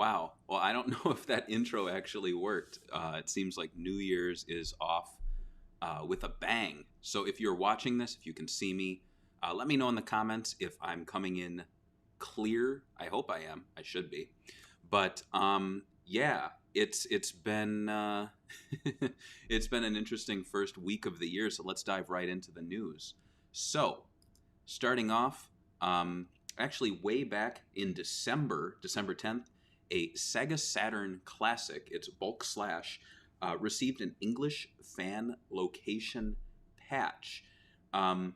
Wow. Well, I don't know if that intro actually worked. It seems like New Year's is off with a bang. So if you're watching this, if you can see me, let me know in the comments if I'm coming in clear. I hope I am. I should be. But yeah, it's been it's been an interesting first week of the year. So let's dive right into the news. So starting off, actually way back in December 10th, a Sega Saturn Classic, it's Bulk Slash, received an English fan location patch. Um,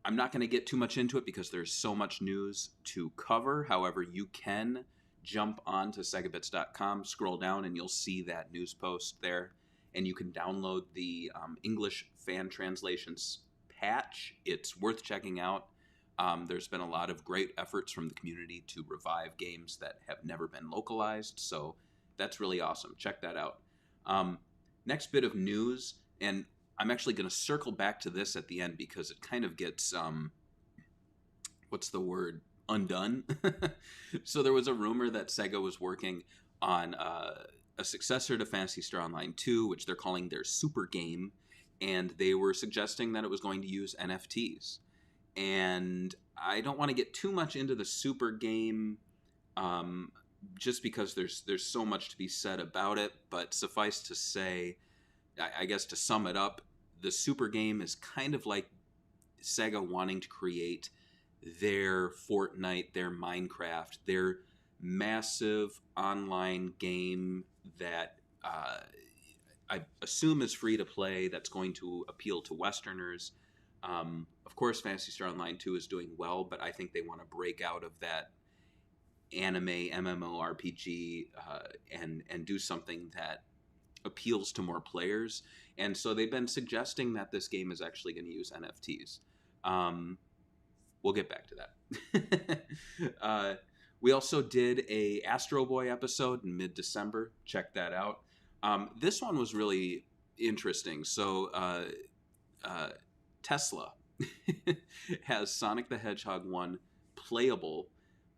I'm not going to get too much into it because there's so much news to cover. However, you can jump on to segabits.com, scroll down, and you'll see that news post there. And you can download the English fan translations patch. It's worth checking out. There's been a lot of great efforts from the community to revive games that have never been localized. So that's really awesome. Check that out. Next bit of news, and I'm actually going to circle back to this at the end because it kind of gets, what's the word, undone. So there was a rumor that Sega was working on a successor to Phantasy Star Online 2, which they're calling their super game, and they were suggesting that it was going to use NFTs. And I don't want to get too much into the super game, just because there's so much to be said about it, but suffice to say, I guess to sum it up, the super game is kind of like Sega wanting to create their Fortnite, their Minecraft, their massive online game that I assume is free to play, that's going to appeal to Westerners. Of course, Phantasy Star Online 2 is doing well, but I think they want to break out of that anime MMORPG and do something that appeals to more players. And so they've been suggesting that this game is actually going to use NFTs. We'll get back to that. We also did a Astro Boy episode in mid-December. Check that out. This one was really interesting. So Tesla has Sonic the Hedgehog 1 playable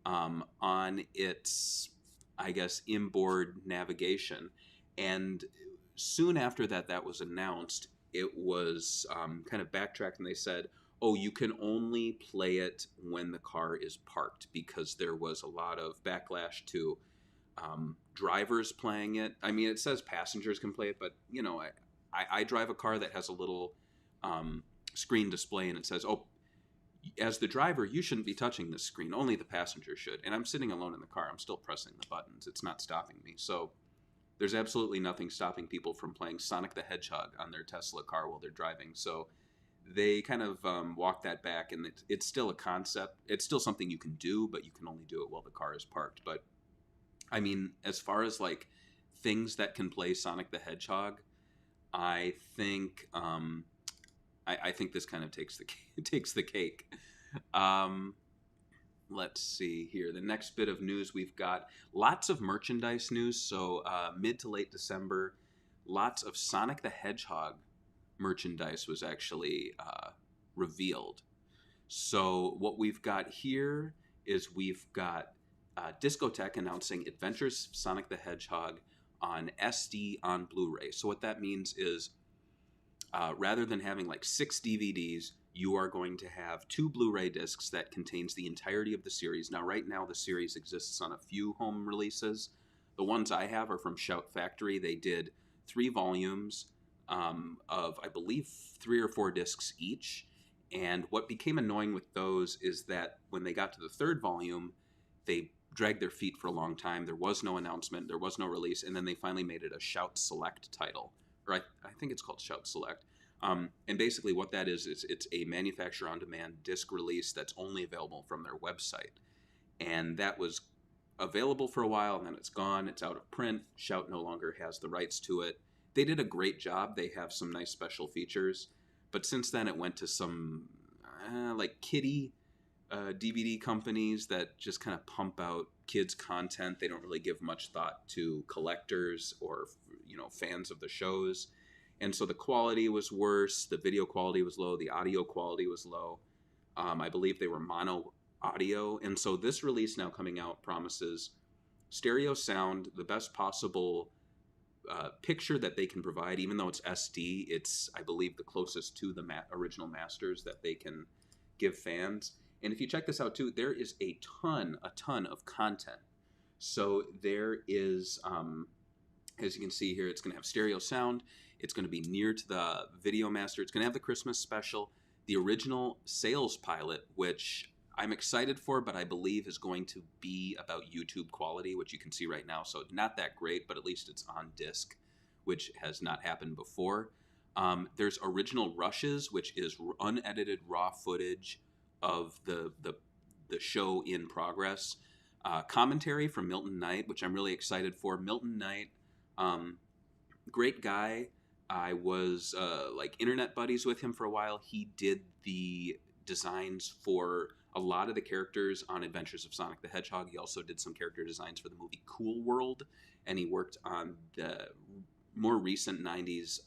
on its, I guess, inboard navigation. And soon after that was announced, it was kind of backtracked, and they said, oh, you can only play it when the car is parked, because there was a lot of backlash to drivers playing it. I mean, it says passengers can play it, but, you know, I drive a car that has a little screen display, and it says, oh, as the driver, you shouldn't be touching this screen. Only the passenger should. And I'm sitting alone in the car. I'm still pressing the buttons. It's not stopping me. So there's absolutely nothing stopping people from playing Sonic the Hedgehog on their Tesla car while they're driving. So they kind of walked that back, and it's still a concept. It's still something you can do, but you can only do it while the car is parked. But, I mean, as far as, like, things that can play Sonic the Hedgehog, I think I think this kind of takes the cake. Let's see here. The next bit of news, we've got lots of merchandise news. So mid to late December, lots of Sonic the Hedgehog merchandise was actually revealed. So what we've got here is we've got Discotech announcing Adventures of Sonic the Hedgehog on SD on Blu-ray. So what that means is rather than having like 6 DVDs, you are going to have 2 Blu-ray discs that contains the entirety of the series. Now, right now, the series exists on a few home releases. The ones I have are from Shout Factory. They did 3 volumes of, I believe, 3 or 4 discs each. And what became annoying with those is that when they got to the 3rd volume, they dragged their feet for a long time. There was no announcement. There was no release. And then they finally made it a Shout Select title. Or I think it's called Shout Select. And basically what that is it's a manufacturer-on-demand disc release that's only available from their website. And that was available for a while, and then it's gone. It's out of print. Shout no longer has the rights to it. They did a great job. They have some nice special features. But since then, it went to some like kiddie DVD companies that just kind of pump out kids' content. They don't really give much thought to collectors or, you know, fans of the shows. And so the quality was worse, the video quality was low, the audio quality was low. I believe they were mono audio. And so this release now coming out promises stereo sound, the best possible picture that they can provide. Even though it's SD, it's, I believe, the closest to the original masters that they can give fans. And if you check this out too, there is a ton of content. So there is, as you can see here, it's going to have stereo sound. It's going to be near to the Video Master. It's going to have the Christmas special, the original sales pilot, which I'm excited for, but I believe is going to be about YouTube quality, which you can see right now. So not that great, but at least it's on disc, which has not happened before. There's original rushes, which is unedited raw footage of the show in progress. Commentary from Milton Knight, which I'm really excited for. Milton Knight, great guy. I was like internet buddies with him for a while. He did the designs for a lot of the characters on Adventures of Sonic the Hedgehog. He also did some character designs for the movie Cool World, and he worked on the more recent 90s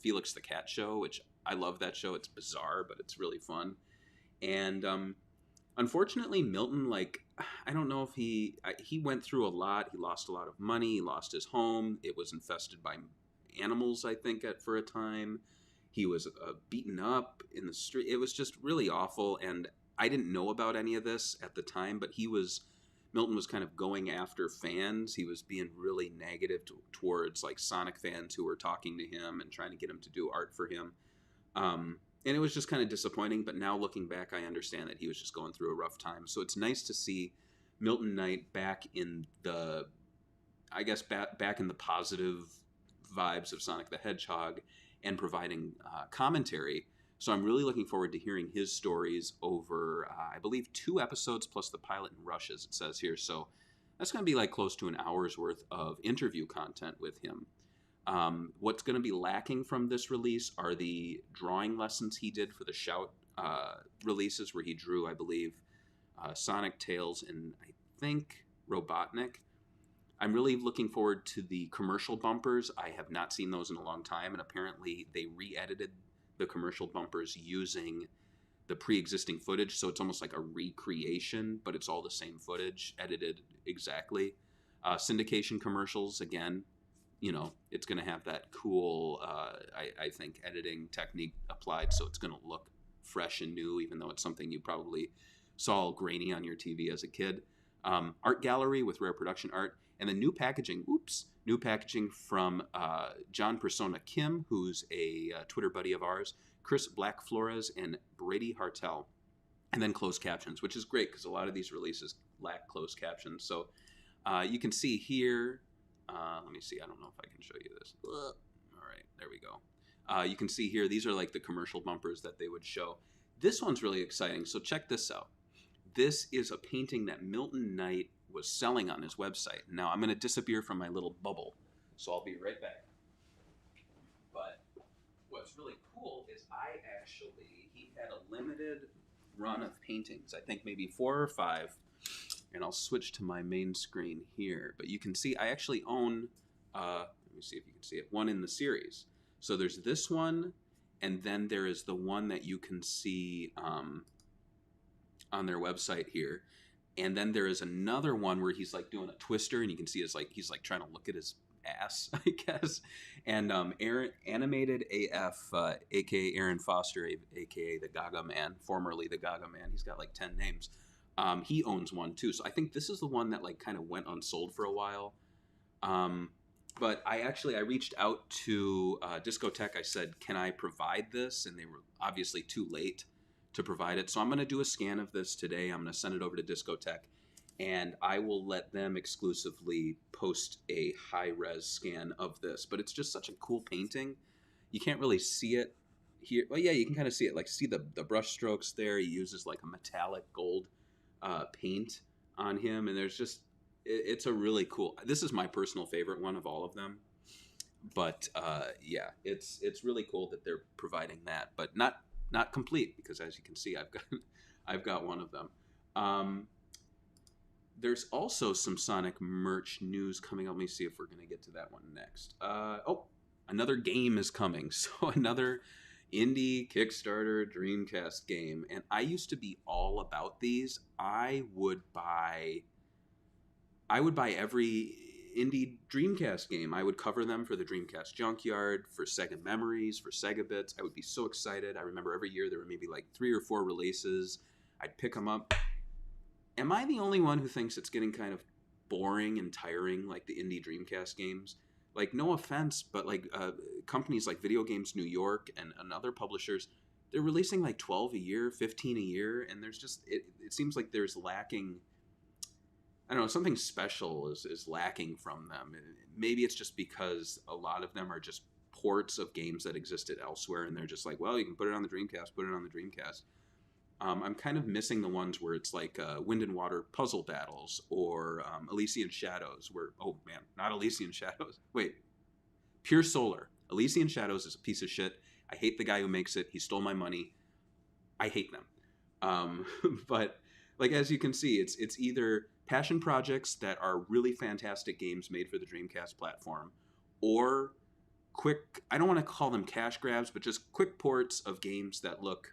Felix the Cat show, which I love that show. It's bizarre, but it's really fun. And unfortunately, Milton, like, I don't know if he went through a lot. He lost a lot of money. He lost his home. It was infested by animals, I think, for a time. He was beaten up in the street. It was just really awful, and I didn't know about any of this at the time, but Milton was kind of going after fans. He was being really negative towards like Sonic fans who were talking to him and trying to get him to do art for him. And it was just kind of disappointing, but now looking back, I understand that he was just going through a rough time. So it's nice to see Milton Knight back in the, I guess, back in the positive vibes of Sonic the Hedgehog and providing commentary. So I'm really looking forward to hearing his stories over, I believe, 2 episodes plus the pilot and rushes, it says here. So that's going to be like close to an hour's worth of interview content with him. What's going to be lacking from this release are the drawing lessons he did for the Shout releases, where he drew, I believe, Sonic, Tails, and I think Robotnik. I'm really looking forward to the commercial bumpers. I have not seen those in a long time, and apparently they re-edited the commercial bumpers using the pre-existing footage, so it's almost like a recreation, but it's all the same footage, edited exactly. Syndication commercials, again, you know, it's going to have that cool, I think, editing technique applied, so it's going to look fresh and new, even though it's something you probably saw grainy on your TV as a kid. Art gallery with rare production art, and then new packaging from John Persona Kim, who's a Twitter buddy of ours, Chris Black Flores, and Brady Hartel. And then closed captions, which is great because a lot of these releases lack closed captions. So you can see here, let me see, I don't know if I can show you this. All right, there we go. You can see here, these are like the commercial bumpers that they would show. This one's really exciting, so check this out. This is a painting that Milton Knight was selling on his website. Now I'm going to disappear from my little bubble, so I'll be right back. But what's really cool is he had a limited run of paintings, I think maybe 4 or 5, and I'll switch to my main screen here. But you can see I actually own, let me see if you can see it, one in the series. So there's this one, and then there is the one that you can see on their website here. And then there is another one where he's like doing a twister, and you can see he's like trying to look at his ass, I guess. And Aaron, Animated AF, aka Aaron Foster, aka the Gaga Man, formerly the Gaga Man. He's got like 10 names. He owns one too. So I think this is the one that like kind of went unsold for a while. But I reached out to Discotech. I said, can I provide this? And they were obviously too late to provide it. So I'm going to do a scan of this today. I'm going to send it over to Discotech, and I will let them exclusively post a high-res scan of this. But it's just such a cool painting. You can't really see it here. Well, yeah, you can kind of see it. Like, see the brush strokes there. He uses like a metallic gold paint on him, and there's just, it's a really cool, this is my personal favorite one of all of them. But yeah, it's really cool that they're providing that, but not complete, because as you can see, I've got one of them. There's also some Sonic merch news coming up. Let me see if we're going to get to that one next. Another game is coming. So another indie Kickstarter Dreamcast game. And I used to be all about these. I would buy I would buy every indie Dreamcast game. I would cover them for the Dreamcast Junkyard, for Sega Memories, for Sega Bits. I would be so excited. I remember every year there were maybe like 3 or 4 releases. I'd pick them up. Am I the only one who thinks it's getting kind of boring and tiring, like the indie Dreamcast games? Like, no offense, but like companies like Video Games New York and other publishers, they're releasing like 12 a year, 15 a year, and there's just, it seems like there's lacking, I don't know, something special is lacking from them. Maybe it's just because a lot of them are just ports of games that existed elsewhere, and they're just like, well, you can put it on the Dreamcast, put it on the Dreamcast. I'm kind of missing the ones where it's like Wind and Water Puzzle Battles or Elysian Shadows, where, oh man, not Elysian Shadows. Wait, Pure Solar. Elysian Shadows is a piece of shit. I hate the guy who makes it. He stole my money. I hate them. But like, as you can see, it's either passion projects that are really fantastic games made for the Dreamcast platform, or quick, I don't want to call them cash grabs, but just quick ports of games that look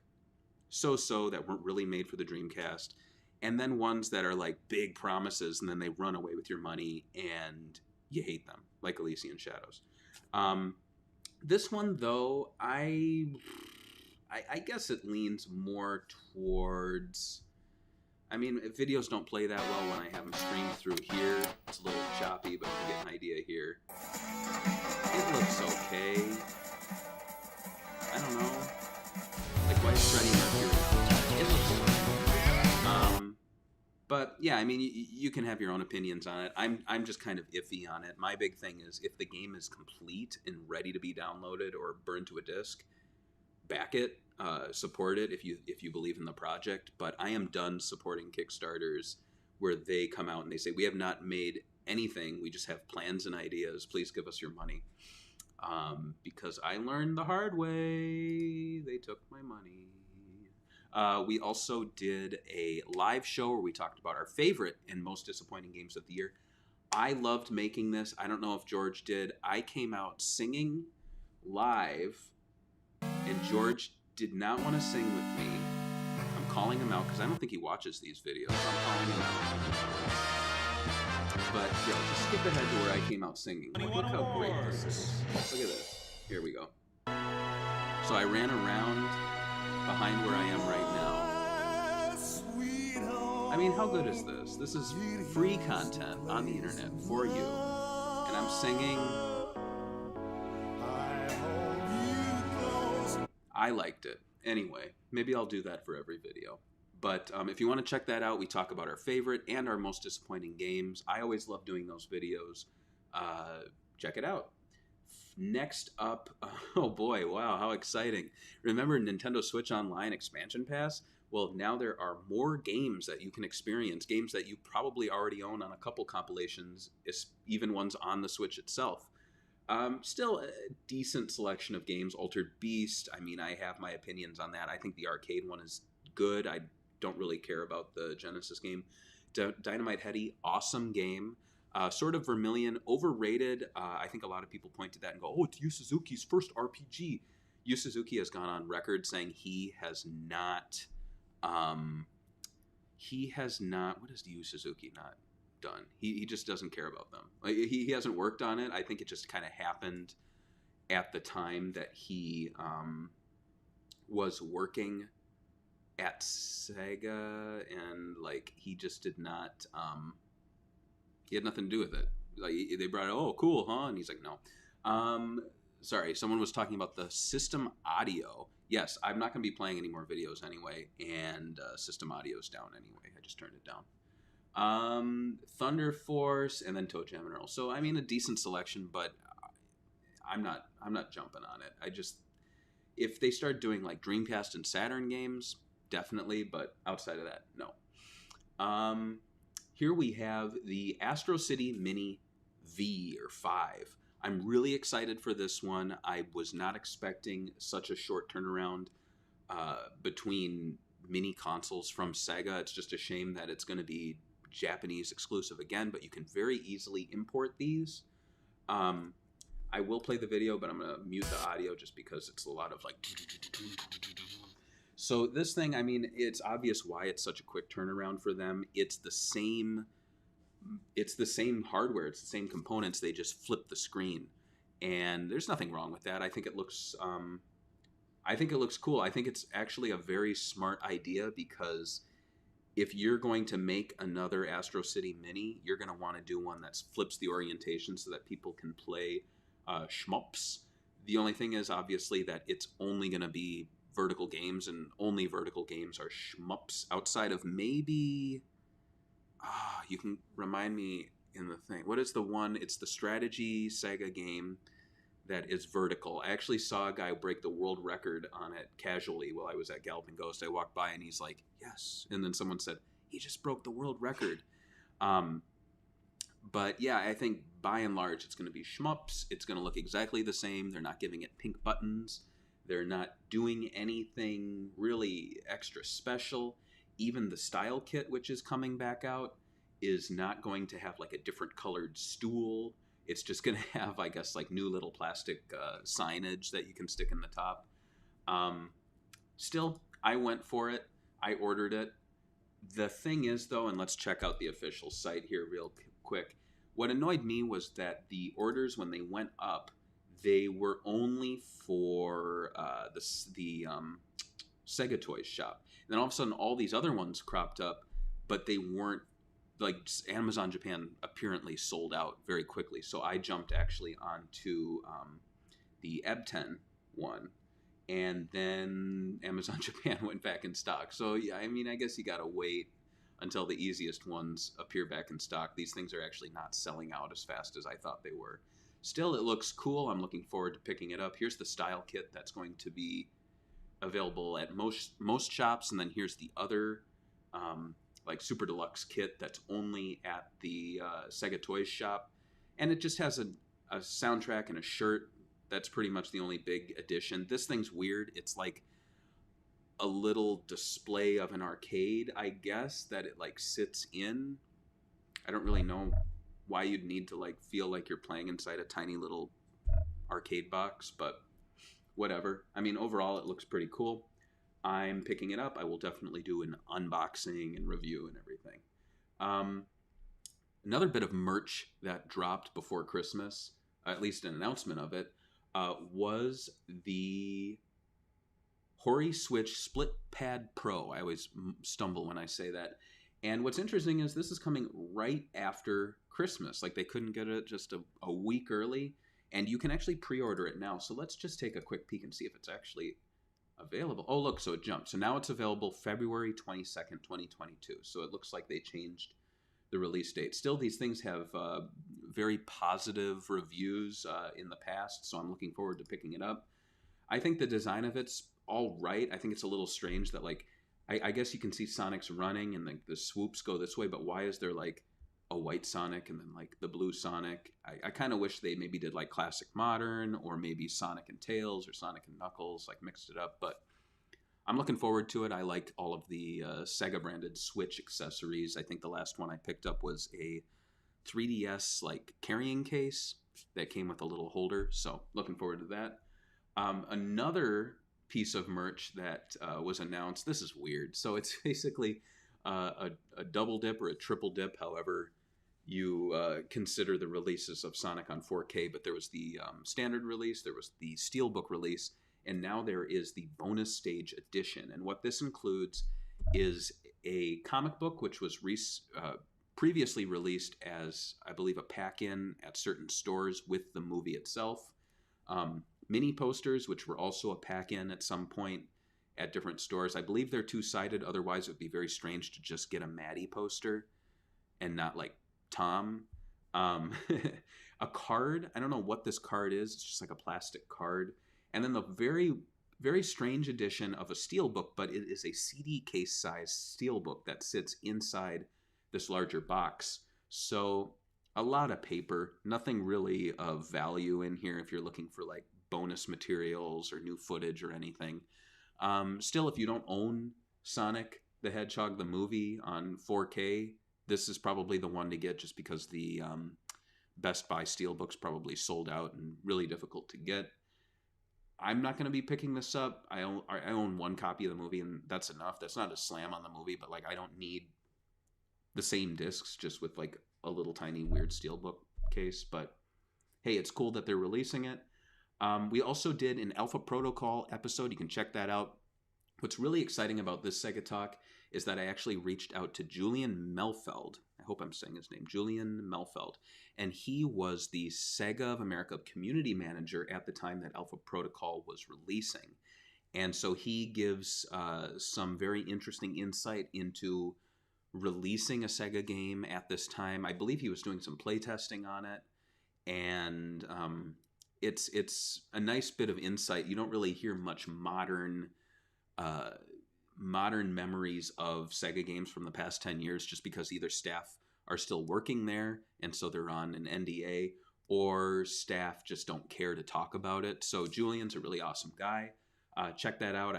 so-so, that weren't really made for the Dreamcast, and then ones that are like big promises and then they run away with your money and you hate them, like Elysian Shadows. This one, though, I guess it leans more towards, I mean, videos don't play that well when I have them streamed through here. It's a little choppy, but you get an idea here. It looks okay. I don't know. Like, why is Freddie Mercury? It looks fine. But yeah, I mean, you can have your own opinions on it. I'm just kind of iffy on it. My big thing is, if the game is complete and ready to be downloaded or burned to a disc, back it, support it if you believe in the project. But I am done supporting Kickstarters where they come out and they say, we have not made anything, we just have plans and ideas, please give us your money. Because I learned the hard way. They took my money. We also did a live show where we talked about our favorite and most disappointing games of the year. I loved making this. I don't know if George did. I came out singing live, and George did not want to sing with me. I'm calling him out because I don't think he watches these videos. I'm calling him out. But yeah, just skip ahead to where I came out singing. Look how great this is. Look at this. Here we go. So I ran around behind where I am right now. I mean, how good is this? This is free content on the internet for you. And I'm singing. I liked it. Anyway, maybe I'll do that for every video. But if you want to check that out, we talk about our favorite and our most disappointing games. I always love doing those videos. Check it out. Next up, oh boy, wow, how exciting. Remember Nintendo Switch Online Expansion Pass? Well, now there are more games that you can experience, games that you probably already own on a couple compilations, even ones on the Switch itself. Still a decent selection of games. Altered Beast, I mean, I have my opinions on that. I think the arcade one is good. I don't really care about the Genesis game. Dynamite Headdy, awesome game. Sort of Vermilion, overrated. I think a lot of people point to that and go, oh, it's Yu Suzuki's first RPG. Yu Suzuki has gone on record saying he has not, what has Yu Suzuki not done? He just doesn't care about them. Like, he hasn't worked on it. I think it just kind of happened at the time that he was working at Sega, and like he just did not he had nothing to do with it. Like, they brought it, oh cool, huh? And he's like, no. Sorry, someone was talking about the system audio. Yes, I'm not going to be playing any more videos anyway, and system audio's down anyway. I just turned it down. Thunder Force, and then Toe Jam and Earl. So I mean, a decent selection, but I'm not jumping on it. I just, if they start doing like Dreamcast and Saturn games, definitely, but outside of that, no. Here we have the Astro City Mini V or 5. I'm really excited for this one. I was not expecting such a short turnaround between mini consoles from Sega. It's just a shame that it's going to be Japanese exclusive again, but you can very easily import these. I will play the video, but I'm going to mute the audio just because it's a lot of like... So this thing, I mean, it's obvious why it's such a quick turnaround for them. It's the same it's the same hardware, it's the same components. They just flip the screen, and there's nothing wrong with that. I think it looks cool. I think it's actually a very smart idea because if you're going to make another Astro City Mini, you're going to want to do one that flips the orientation so that people can play shmups. The only thing is, obviously, that it's only going to be vertical games, and only vertical games are shmups. Outside of maybe, you can remind me in the thing. What is the one? It's the strategy Sega game that is vertical. I actually saw a guy break the world record on it casually while I was at Galloping Ghost. I walked by and he's like, yes. And then someone said, he just broke the world record. But yeah, I think by and large, it's going to be shmups. It's going to look exactly the same. They're not giving it pink buttons. They're not doing anything really extra special. Even the style kit, which is coming back out, is not going to have like a different colored stool. It's just going to have, I guess, like new little plastic signage that you can stick in the top. Still, I went for it. I ordered it. The thing is, though, and let's check out the official site here real quick. What annoyed me was that the orders, when they went up, they were only for the Sega Toys shop. And then all of a sudden, all these other ones cropped up, but they weren't, like, Amazon Japan apparently sold out very quickly. So I jumped actually onto the EB10 one, and then Amazon Japan went back in stock. So yeah, I mean, I guess you gotta wait until the easiest ones appear back in stock. These things are actually not selling out as fast as I thought they were. Still, it looks cool. I'm looking forward to picking it up. Here's the style kit that's going to be available at most shops, and then here's the other like super deluxe kit that's only at the Sega Toys shop, and it just has a soundtrack and a shirt. That's pretty much the only big addition. This thing's weird. It's like a little display of an arcade, I guess, that it like sits in. I don't really know why you'd need to like feel like you're playing inside a tiny little arcade box, but whatever. I mean, overall it looks pretty cool. I'm picking it up. I will definitely do an unboxing and review and everything. Another bit of merch that dropped before Christmas, at least an announcement of it, was the Hori Switch Split Pad Pro. I always stumble when I say that. And what's interesting is this is coming right after Christmas. Like, they couldn't get it just a week early, and you can actually pre-order it now. So let's just take a quick peek and see if it's actually available. Oh, look, so it jumped. So now it's available February 22nd, 2022. So it looks like they changed the release date. Still, these things have very positive reviews in the past, so I'm looking forward to picking it up. I think the design of it's all right. I think it's a little strange that, like, I guess you can see Sonic's running and like the swoops go this way, but why is there like a white Sonic and then like the blue Sonic? I kind of wish they maybe did like Classic Modern, or maybe Sonic and Tails or Sonic and Knuckles, like mixed it up. But I'm looking forward to it. I like all of the Sega branded Switch accessories. I think the last one I picked up was a 3DS like carrying case that came with a little holder. So looking forward to that. Another piece of merch that was announced. This is weird. So it's basically a double dip or a triple dip, however you consider the releases of Sonic on 4K. But there was the standard release, there was the Steelbook release, and now there is the bonus stage edition. And what this includes is a comic book, which was previously released as, I believe, a pack-in at certain stores with the movie itself. Mini posters, which were also a pack-in at some point at different stores. I believe they're two-sided. Otherwise, it would be very strange to just get a Maddie poster and not like Tom. A card. I don't know what this card is. It's just like a plastic card. And then the very, very strange edition of a steelbook, but it is a CD case size steelbook that sits inside this larger box. So a lot of paper, nothing really of value in here if you're looking for like bonus materials or new footage or anything. Still, if you don't own Sonic the Hedgehog the movie on 4K, this is probably the one to get, just because the Best Buy Steelbook's probably sold out and really difficult to get. I'm not going to be picking this up. I own one copy of the movie, and that's enough. That's not a slam on the movie, but like, I don't need the same discs, just with like a little tiny weird steelbook case. But hey, it's cool that they're releasing it. We also did an Alpha Protocol episode. You can check that out. What's really exciting about this Sega Talk is that I actually reached out to Julian Melfeld. I hope I'm saying his name, Julian Melfeld. And he was the Sega of America community manager at the time that Alpha Protocol was releasing. And so he gives some very interesting insight into releasing a Sega game at this time. I believe he was doing some playtesting on it. And it's a nice bit of insight. You don't really hear much modern memories of Sega games from the past 10 years, just because either staff are still working there and so they're on an NDA, or staff just don't care to talk about it. So Julian's a really awesome guy. Check that out.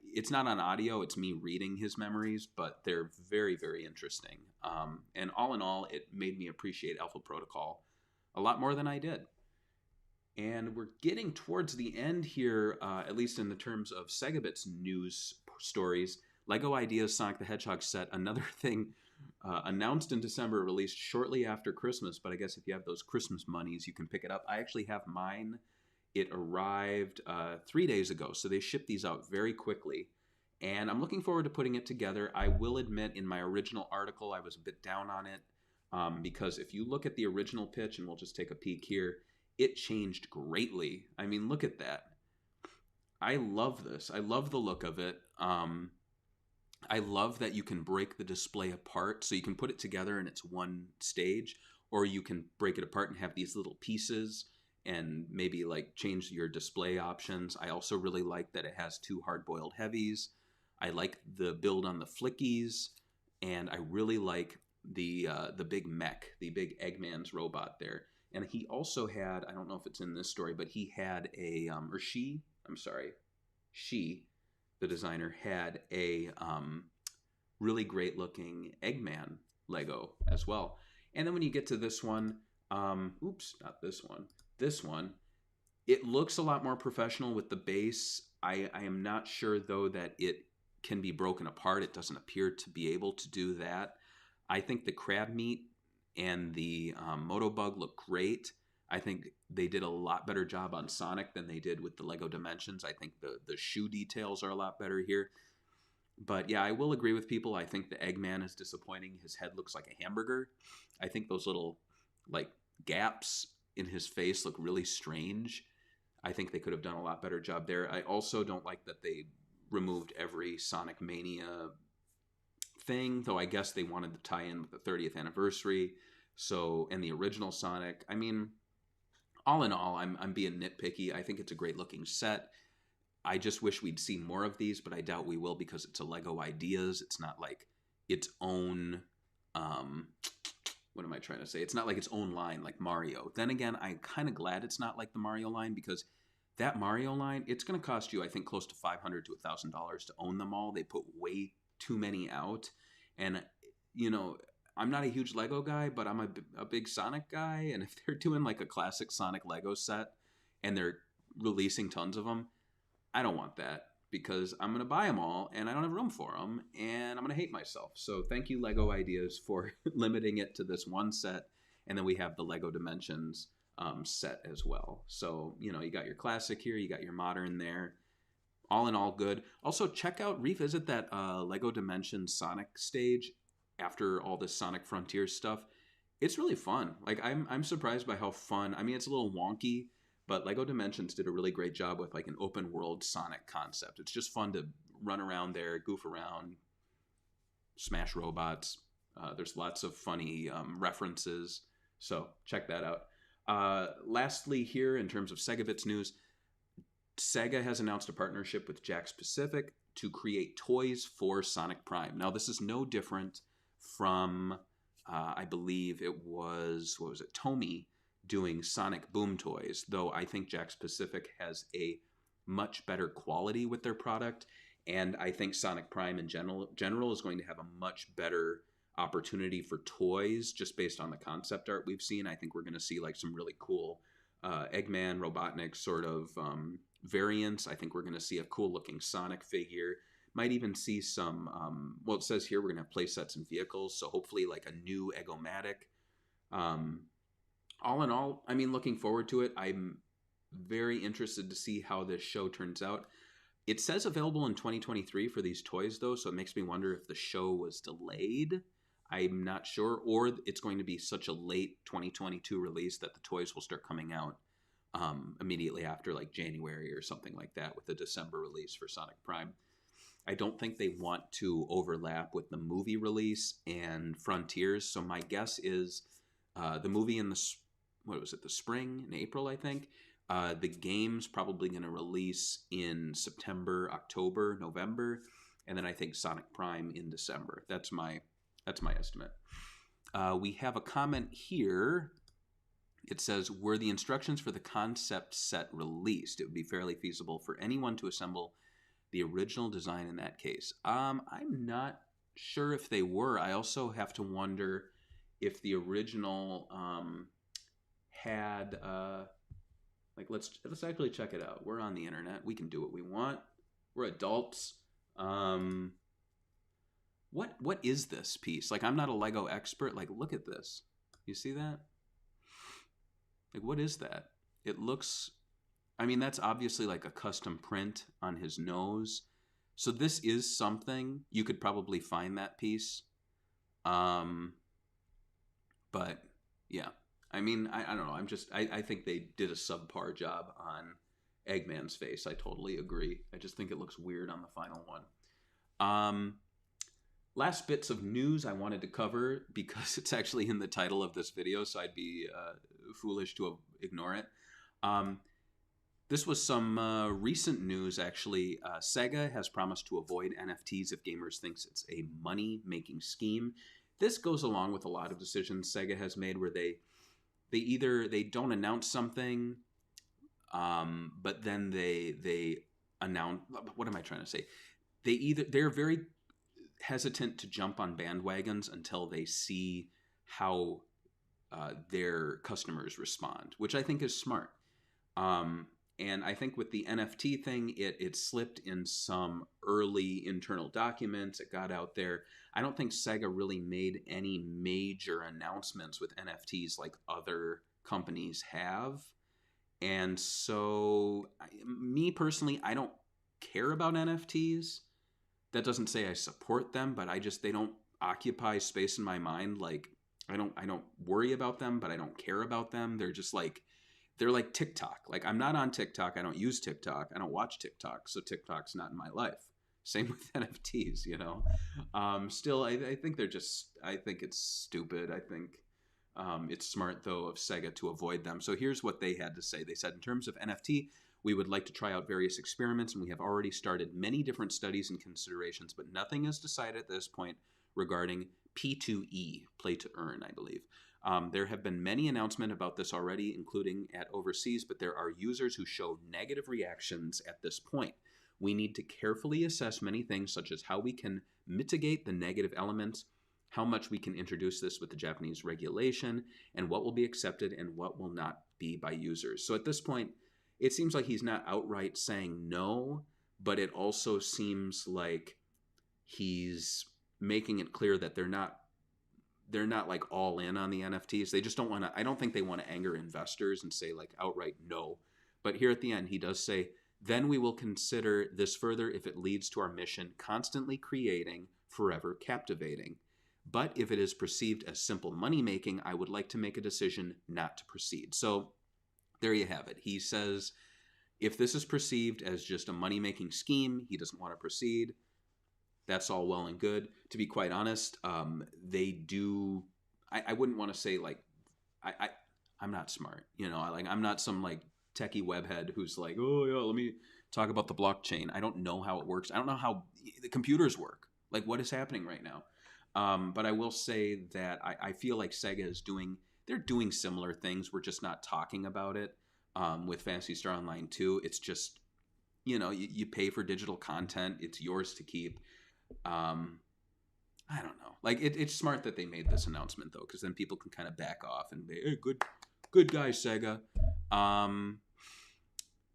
It's not on audio, it's me reading his memories, but they're very, very interesting. And all in all, it made me appreciate Alpha Protocol a lot more than I did. And we're getting towards the end here, at least in the terms of SegaBits news stories. LEGO Ideas Sonic the Hedgehog set, another thing announced in December, released shortly after Christmas. But I guess if you have those Christmas monies, you can pick it up. I actually have mine. It arrived 3 days ago, so they shipped these out very quickly. And I'm looking forward to putting it together. I will admit, in my original article, I was a bit down on it. Because if you look at the original pitch, and we'll just take a peek here, it changed greatly. I mean, look at that. I love this. I love the look of it. I love that you can break the display apart. So you can put it together and it's one stage, or you can break it apart and have these little pieces and maybe like change your display options. I also really like that it has 2 hard-boiled heavies. I like the build on the flickies, and I really like the big mech, the big Eggman's robot there. And he also had, I don't know if it's in this story, but he had a, she, the designer, had a really great looking Eggman Lego as well. And then when you get to this one, this one, it looks a lot more professional with the base. I am not sure though that it can be broken apart. It doesn't appear to be able to do that. I think the crab meat and the Motobug look great. I think they did a lot better job on Sonic than they did with the Lego Dimensions. I think the shoe details are a lot better here. But yeah, I will agree with people. I think the Eggman is disappointing. His head looks like a hamburger. I think those little like gaps in his face look really strange. I think they could have done a lot better job there. I also don't like that they removed every Sonic Mania thing, though I guess they wanted to tie in with the 30th anniversary. So, and the original Sonic. I mean, all in all, I'm being nitpicky. I think it's a great looking set. I just wish we'd see more of these, but I doubt we will because it's a Lego Ideas. It's not like its own, what am I trying to say? It's not like its own line like Mario. Then again, I'm kind of glad it's not like the Mario line, because that Mario line, it's going to cost you, I think, close to $500 to $1,000 to own them all. They put way too many out. And, you know, I'm not a huge Lego guy, but I'm a big Sonic guy. And if they're doing like a classic Sonic Lego set and they're releasing tons of them, I don't want that, because I'm going to buy them all and I don't have room for them and I'm going to hate myself. So thank you, Lego Ideas, for limiting it to this one set. And then we have the Lego Dimensions set as well. So, you know, you got your classic here, you got your modern there. All in all, good. Also, revisit that Lego Dimensions Sonic stage after all this Sonic Frontiers stuff. It's really fun. Like, I'm surprised by how fun. I mean, it's a little wonky, but Lego Dimensions did a really great job with like an open world Sonic concept. It's just fun to run around there, goof around, smash robots. There's lots of funny references. So check that out. Lastly here, in terms of SegaBits news, Sega has announced a partnership with Jakks Pacific to create toys for Sonic Prime. Now, this is no different from, I believe it was, Tomy doing Sonic Boom toys, though I think Jakks Pacific has a much better quality with their product, and I think Sonic Prime in general is going to have a much better opportunity for toys just based on the concept art we've seen. I think we're going to see like some really cool Eggman, Robotnik sort of variants. I think we're going to see a cool looking Sonic figure, Might even see some. Well, it says here we're gonna have play sets and vehicles, so hopefully like a new Egomatic. All in all, I mean, looking forward to it. I'm very interested to see how this show turns out. It says available in 2023 for these toys, though, so it makes me wonder if the show was delayed. I'm not sure, or it's going to be such a late 2022 release that the toys will start coming out immediately after, like January or something like that, with the December release for Sonic Prime. I don't think they want to overlap with the movie release and Frontiers, so my guess is the movie in the spring, in April, I think. The game's probably going to release in September, October, November, and then I think Sonic Prime in December. That's my estimate. We have a comment here. It says, were the instructions for the concept set released? It would be fairly feasible for anyone to assemble the original design in that case. I'm not sure if they were. I also have to wonder if the original had... Like let's actually check it out. We're on the internet. We can do what we want. We're adults. What is this piece? Like, I'm not a Lego expert. Like, look at this. You see that? Like, what is that? It looks, I mean, that's obviously like a custom print on his nose. So this is something. You could probably find that piece. But yeah. I mean, I don't know. I think they did a subpar job on Eggman's face. I totally agree. I just think it looks weird on the final one. Last bits of news I wanted to cover because it's actually in the title of this video, so I'd be foolish to ignore it. This was some recent news, actually. SEGA has promised to avoid NFTs if gamers thinks it's a money-making scheme. This goes along with a lot of decisions SEGA has made where they don't announce something, but then they announce. What am I trying to say? They're very hesitant to jump on bandwagons until they see how their customers respond, which I think is smart. And I think with the NFT thing, it slipped in some early internal documents. It got out there. I don't think SEGA really made any major announcements with NFTs like other companies have. And so, me personally, I don't care about NFTs. That doesn't say I support them, but they don't occupy space in my mind. Like, I don't worry about them, but I don't care about them. They're like TikTok. Like, I'm not on TikTok. I don't use TikTok. I don't watch TikTok. So TikTok's not in my life. Same with NFTs, you know. Still, I think I think it's stupid. I think it's smart, though, of SEGA to avoid them. So here's what they had to say. They said, in terms of NFT, we would like to try out various experiments, and we have already started many different studies and considerations, but nothing is decided at this point regarding P2E, play to earn, I believe. There have been many announcements about this already, including at overseas, but there are users who show negative reactions at this point. We need to carefully assess many things, such as how we can mitigate the negative elements, how much we can introduce this with the Japanese regulation, and what will be accepted and what will not be by users. So at this point, it seems like he's not outright saying no, but it also seems like he's making it clear that they're not like all in on the NFTs. They just don't want to, I don't think they want to anger investors and say like outright no. But here at the end, he does say, then we will consider this further if it leads to our mission, constantly creating, forever captivating. But if it is perceived as simple money-making, I would like to make a decision not to proceed. So there you have it. He says, if this is perceived as just a money-making scheme, he doesn't want to proceed. That's all well and good. To be quite honest, they do. I wouldn't want to say like, I'm not smart. You know, I'm not some like techie webhead who's like, oh yeah, let me talk about the blockchain. I don't know how it works. I don't know how the computers work. Like, what is happening right now? But I will say that I feel like SEGA is they're doing similar things. We're just not talking about it with Phantasy Star Online 2. It's just, you know, you pay for digital content. It's yours to keep. I don't know. Like, it's smart that they made this announcement, though, because then people can kind of back off and be, hey, good guy, SEGA.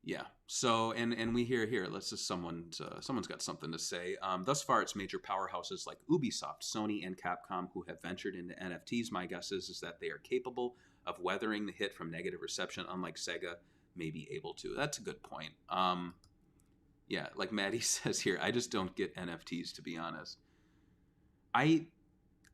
Yeah. So, and we hear here. Let's just someone's got something to say. Thus far, it's major powerhouses like Ubisoft, Sony, and Capcom who have ventured into NFTs. My guess is that they are capable of weathering the hit from negative reception, unlike Sega may be able to. That's a good point. Yeah, like Maddie says here, I just don't get NFTs, to be honest. I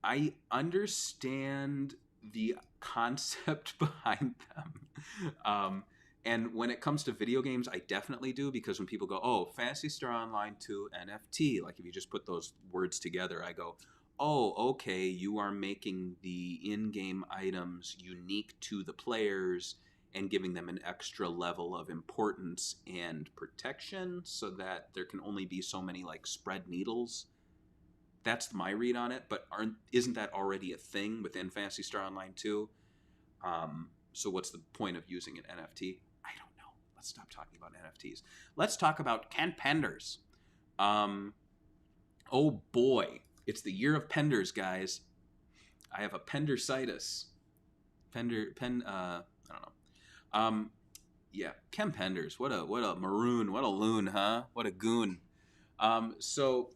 I understand the concept behind them. And when it comes to video games, I definitely do, because when people go, oh, Fantasy Star Online 2 NFT, like if you just put those words together, I go, oh, okay, you are making the in-game items unique to the players and giving them an extra level of importance and protection so that there can only be so many like spread needles. That's my read on it, but isn't that already a thing within Fantasy Star Online 2? So what's the point of using an NFT? I don't know. Let's stop talking about NFTs. Let's talk about Penders. Oh boy, it's the year of Penders, guys. I have a Pendersitis. I don't know. Yeah, Penders. What a maroon. What a loon, huh? What a goon. So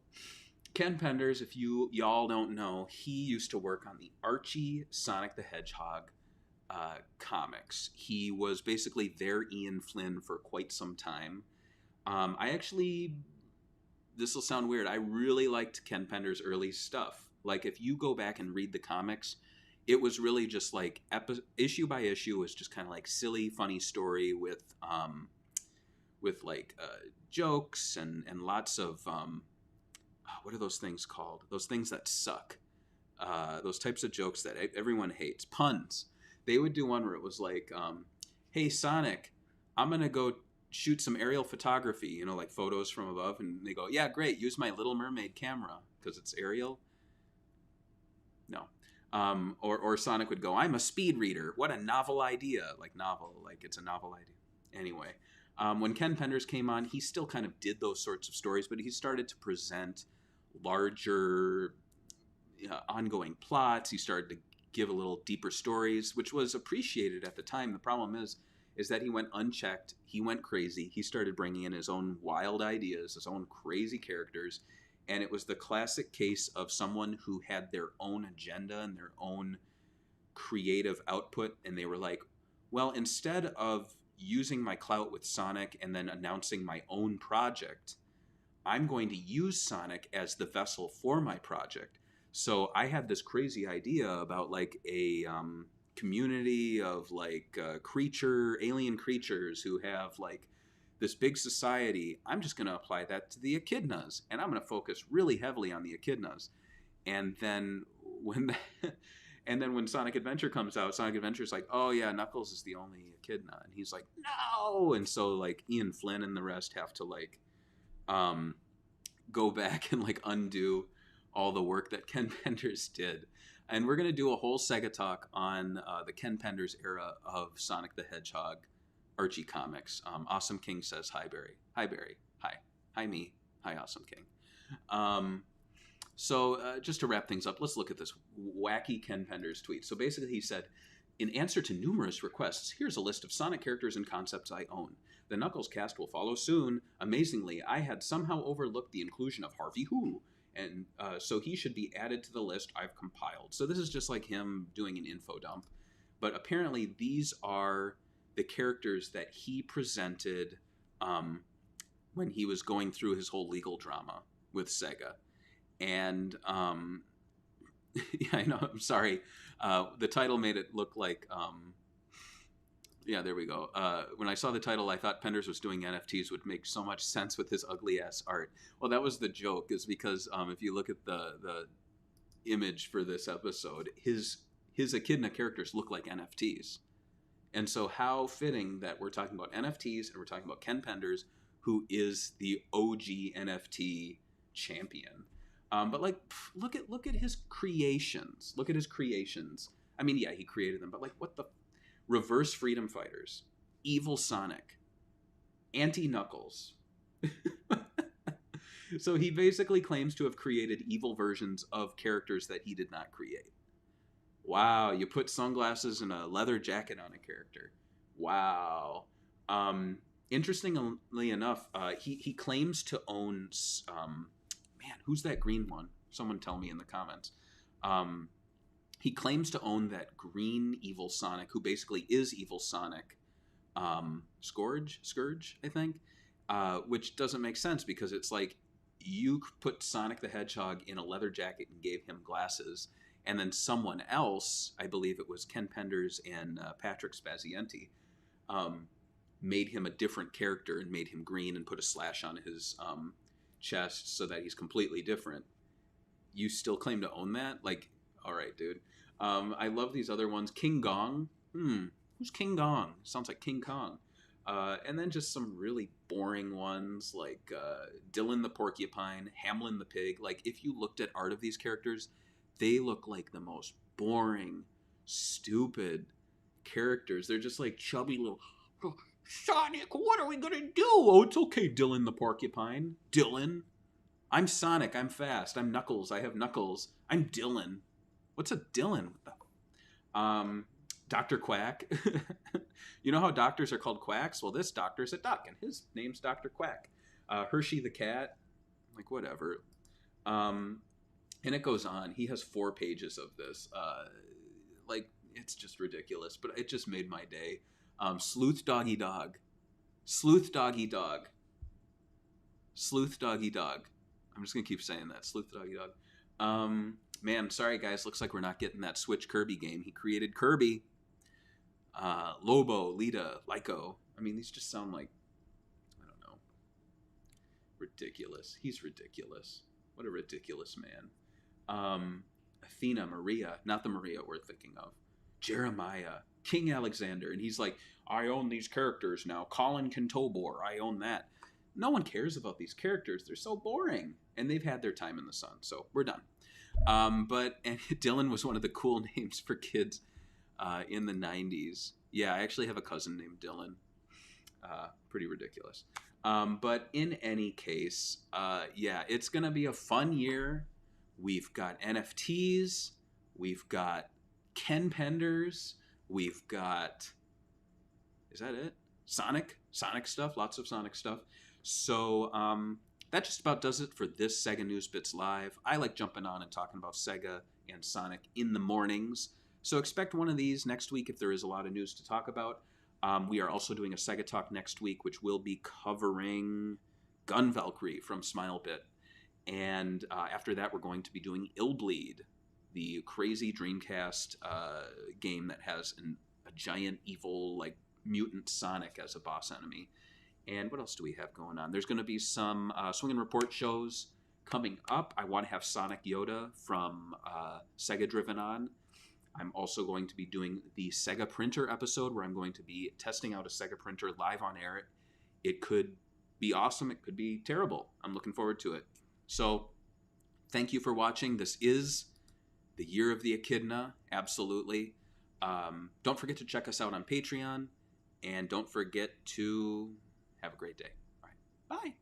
Ken Penders, if y'all don't know, he used to work on the Archie Sonic the Hedgehog comics. He was basically their Ian Flynn for quite some time. I actually, this will sound weird, I really liked Ken Penders' early stuff. Like, if you go back and read the comics, it was really just like issue by issue was just kind of like silly, funny story with like jokes and lots of what are those things called? Those things that suck. Those types of jokes that everyone hates. Puns. They would do one where it was like, hey, Sonic, I'm going to go shoot some aerial photography, you know, like photos from above. And they go, yeah, great. Use my Little Mermaid camera because it's aerial. No. Or Sonic would go, I'm a speed reader. What a novel idea. Like novel, like it's a novel idea. Anyway, when Ken Penders came on, he still kind of did those sorts of stories, but he started to present larger ongoing plots. He started to give a little deeper stories, which was appreciated at the time. The problem is that he went unchecked. He went crazy. He started bringing in his own wild ideas, his own crazy characters. And it was the classic case of someone who had their own agenda and their own creative output. And they were like, well, instead of using my clout with Sonic and then announcing my own project, I'm going to use Sonic as the vessel for my project. So I had this crazy idea about like a community of like alien creatures who have like this big society. I'm just going to apply that to the echidnas, and I'm going to focus really heavily on the echidnas. And then when when Sonic Adventure comes out, Sonic Adventure's like, oh yeah, Knuckles is the only echidna, and he's like, no. And so like Ian Flynn and the rest have to like go back and like undo all the work that Ken Penders did. And we're going to do a whole Sega talk on the Ken Penders era of Sonic the Hedgehog Archie comics. Awesome King says, hi, Barry. Hi, Barry. Hi. Hi, me. Hi, Awesome King. So just to wrap things up, let's look at this wacky Ken Penders tweet. So basically he said, in answer to numerous requests, here's a list of Sonic characters and concepts I own. The Knuckles cast will follow soon. Amazingly, I had somehow overlooked the inclusion of Harvey Who, and so he should be added to the list I've compiled. So this is just like him doing an info dump. But apparently these are the characters that he presented when he was going through his whole legal drama with Sega. And yeah, I know, I'm sorry. The title made it look like... yeah, there we go. When I saw the title, I thought Penders was doing NFTs would make so much sense with his ugly-ass art. Well, that was the joke, is because if you look at the image for this episode, his echidna characters look like NFTs. And so how fitting that we're talking about NFTs and we're talking about Ken Penders, who is the OG NFT champion. But like, look at his creations. Look at his creations. I mean, yeah, he created them, but like, what the... Reverse Freedom Fighters, Evil Sonic, Anti-Knuckles. So he basically claims to have created evil versions of characters that he did not create. Wow, you put sunglasses and a leather jacket on a character. Wow. Interestingly enough, he claims to own. Man, who's that green one? Someone tell me in the comments. Um, he claims to own that green evil Sonic, who basically is evil Sonic. Scourge, I think, which doesn't make sense because it's like you put Sonic the Hedgehog in a leather jacket and gave him glasses, and then someone else, I believe it was Ken Penders and Patrick Spazienti, um, made him a different character and made him green and put a slash on his chest so that he's completely different. You still claim to own that? Like, all right, dude. I love these other ones. King Gong. Who's King Gong? Sounds like King Kong. And then just some really boring ones like Dylan the Porcupine, Hamlin the Pig. Like, if you looked at art of these characters, they look like the most boring, stupid characters. They're just like chubby little... Sonic, what are we gonna do? Oh, it's okay, Dylan the Porcupine. Dylan? I'm Sonic, I'm fast. I'm Knuckles, I have Knuckles. I'm Dylan. What's a Dylan? What the... Dr. Quack. You know how doctors are called quacks? Well, this doctor's a duck, and his name's Dr. Quack. Hershey the cat. Like, whatever. And it goes on. He has 4 pages of this. Like, it's just ridiculous, but it just made my day. Sleuth Doggy Dog. Sleuth Doggy Dog. Sleuth Doggy Dog. I'm just going to keep saying that. Sleuth Doggy Dog. Man, sorry, guys. Looks like we're not getting that Switch Kirby game. He created Kirby. Lobo, Lita, Lyco. I mean, these just sound like, I don't know, ridiculous. He's ridiculous. What a ridiculous man. Athena, Maria, not the Maria we're thinking of. Jeremiah, King Alexander. And he's like, I own these characters now. Colin Kentobor, I own that. No one cares about these characters. They're so boring. And they've had their time in the sun. So we're done. But and Dylan was one of the cool names for kids in the 90s. Yeah, I actually have a cousin named Dylan. Pretty ridiculous. But in any case, yeah, it's going to be a fun year. We've got NFTs. We've got Ken Penders. We've got... Is that it? Sonic stuff. Lots of Sonic stuff. So that just about does it for this Sega News Bits Live. I like jumping on and talking about Sega and Sonic in the mornings. So expect one of these next week if there is a lot of news to talk about. We are also doing a Sega Talk next week, which will be covering Gun Valkyrie from Smilebit. And after that, we're going to be doing Illbleed, the crazy Dreamcast game that has a giant evil, like, mutant Sonic as a boss enemy. And what else do we have going on? There's going to be some Swing and Report shows coming up. I want to have Sonic Yoda from Sega Driven On. I'm also going to be doing the Sega Printer episode where I'm going to be testing out a Sega Printer live on air. It could be awesome. It could be terrible. I'm looking forward to it. So thank you for watching. This is the Year of the Echidna. Absolutely. Don't forget to check us out on Patreon. And don't forget to have a great day. All right. Bye.